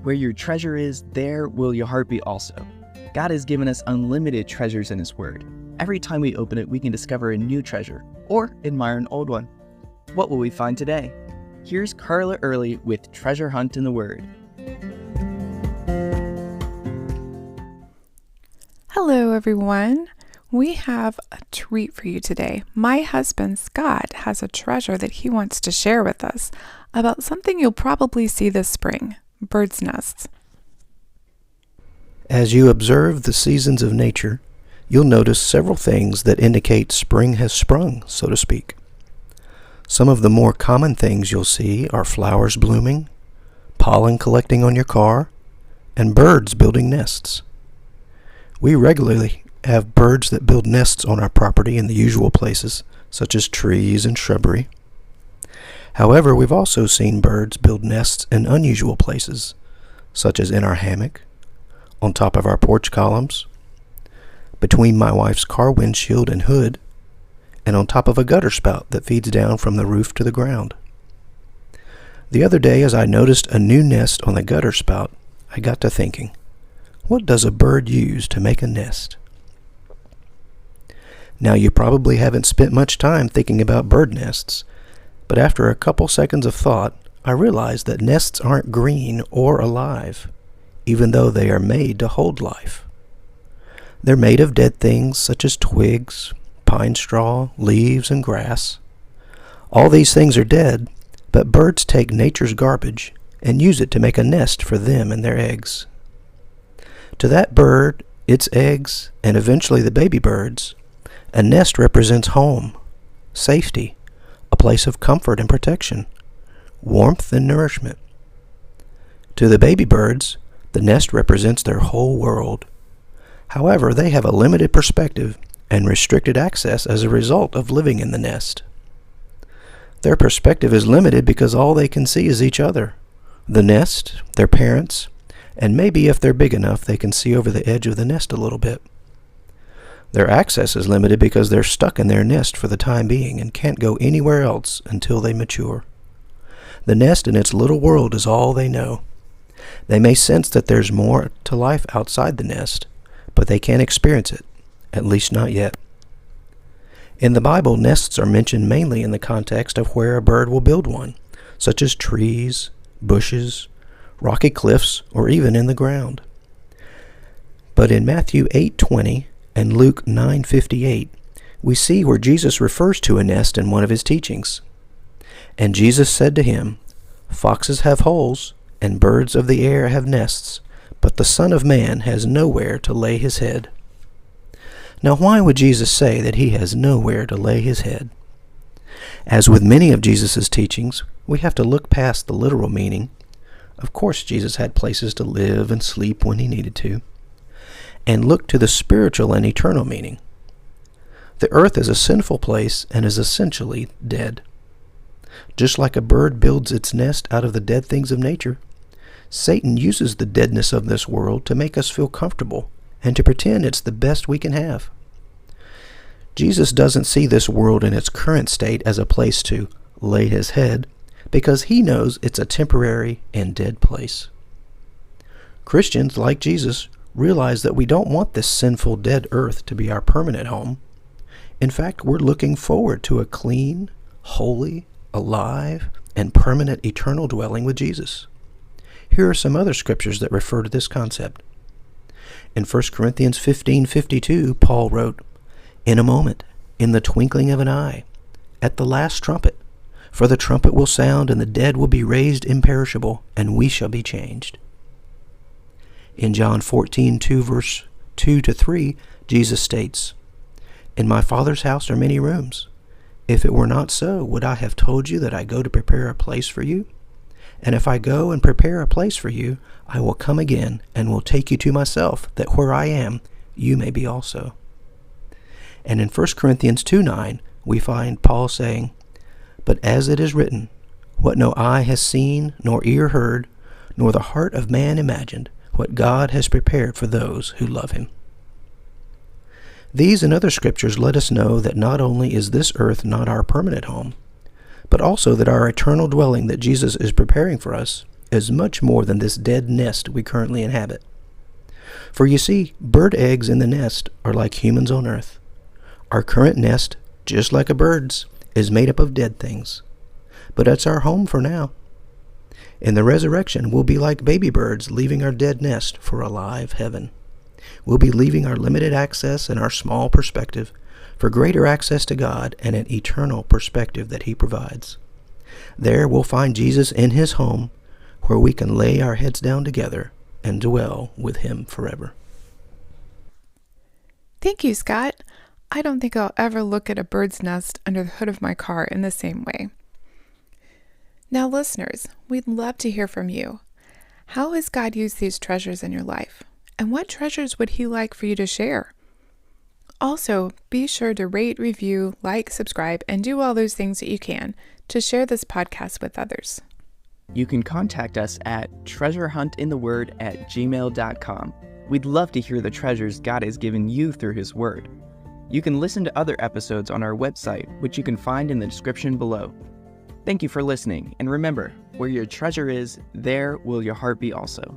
Where your treasure is, there will your heart be also. God has given us unlimited treasures in His Word. Every time we open it, we can discover a new treasure or admire an old one. What will we find today? Here's Carla Earley with Treasure Hunt in the Word. Hello, everyone. We have a treat for you today. My husband, Scott, has a treasure that he wants to share with us about something you'll probably see this spring: birds' nests. As you observe the seasons of nature, you'll notice several things that indicate spring has sprung, so to speak. Some of the more common things you'll see are flowers blooming, pollen collecting on your car, and birds building nests. We regularly have birds that build nests on our property in the usual places, such as trees and shrubbery. However, we've also seen birds build nests in unusual places, such as in our hammock, on top of our porch columns, between my wife's car windshield and hood, and on top of a gutter spout that feeds down from the roof to the ground. The other day, as I noticed a new nest on the gutter spout, I got to thinking, what does a bird use to make a nest? Now, you probably haven't spent much time thinking about bird nests, but after a couple seconds of thought, I realized that nests aren't green or alive, even though they are made to hold life. They're made of dead things such as twigs, pine straw, leaves, and grass. All these things are dead, but birds take nature's garbage and use it to make a nest for them and their eggs. To that bird, its eggs, and eventually the baby birds, a nest represents home, safety, a place of comfort and protection, warmth and nourishment. To the baby birds, the nest represents their whole world. However, they have a limited perspective and restricted access as a result of living in the nest. Their perspective is limited because all they can see is each other, the nest, their parents, and maybe if they're big enough, they can see over the edge of the nest a little bit. Their access is limited because they're stuck in their nest for the time being and can't go anywhere else until they mature. The nest and its little world is all they know. They may sense that there's more to life outside the nest, but they can't experience it, at least not yet. In the Bible, nests are mentioned mainly in the context of where a bird will build one, such as trees, bushes, rocky cliffs, or even in the ground. But in Matthew 8:20 and Luke 9:58, we see where Jesus refers to a nest in one of his teachings. And Jesus said to him, "Foxes have holes, and birds of the air have nests, but the Son of Man has nowhere to lay his head." Now, why would Jesus say that he has nowhere to lay his head? As with many of Jesus' teachings, we have to look past the literal meaning. Of course, Jesus had places to live and sleep when he needed to, and look to the spiritual and eternal meaning. The earth is a sinful place and is essentially dead. Just like a bird builds its nest out of the dead things of nature, Satan uses the deadness of this world to make us feel comfortable and to pretend it's the best we can have. Jesus doesn't see this world in its current state as a place to lay his head, because he knows it's a temporary and dead place. Christians, like Jesus, realize that we don't want this sinful, dead earth to be our permanent home. In fact, we're looking forward to a clean, holy, alive, and permanent eternal dwelling with Jesus. Here are some other scriptures that refer to this concept. In 1 Corinthians 15:52, Paul wrote, "In a moment, in the twinkling of an eye, at the last trumpet, for the trumpet will sound, and the dead will be raised imperishable, and we shall be changed." In John 14:2, verse 2-3, Jesus states, "In my Father's house are many rooms. If it were not so, would I have told you that I go to prepare a place for you? And if I go and prepare a place for you, I will come again and will take you to myself, that where I am, you may be also." And in 1 Corinthians 2:9, we find Paul saying, "But as it is written, what no eye has seen, nor ear heard, nor the heart of man imagined, what God has prepared for those who love him." These and other scriptures let us know that not only is this earth not our permanent home, but also that our eternal dwelling that Jesus is preparing for us as much more than this dead nest we currently inhabit. For you see, bird eggs in the nest are like humans on earth. Our current nest, just like a bird's, is made up of dead things. But it's our home for now. In the resurrection, we'll be like baby birds leaving our dead nest for a live heaven. We'll be leaving our limited access and our small perspective for greater access to God and an eternal perspective that He provides. There we'll find Jesus in His home, where we can lay our heads down together and dwell with Him forever. Thank you, Scott. I don't think I'll ever look at a bird's nest under the hood of my car in the same way. Now, listeners, we'd love to hear from you. How has God used these treasures in your life? And what treasures would He like for you to share? Also, be sure to rate, review, like, subscribe, and do all those things that you can to share this podcast with others. You can contact us at treasurehuntintheword@gmail.com. We'd love to hear the treasures God has given you through His Word. You can listen to other episodes on our website, which you can find in the description below. Thank you for listening, and remember, where your treasure is, there will your heart be also.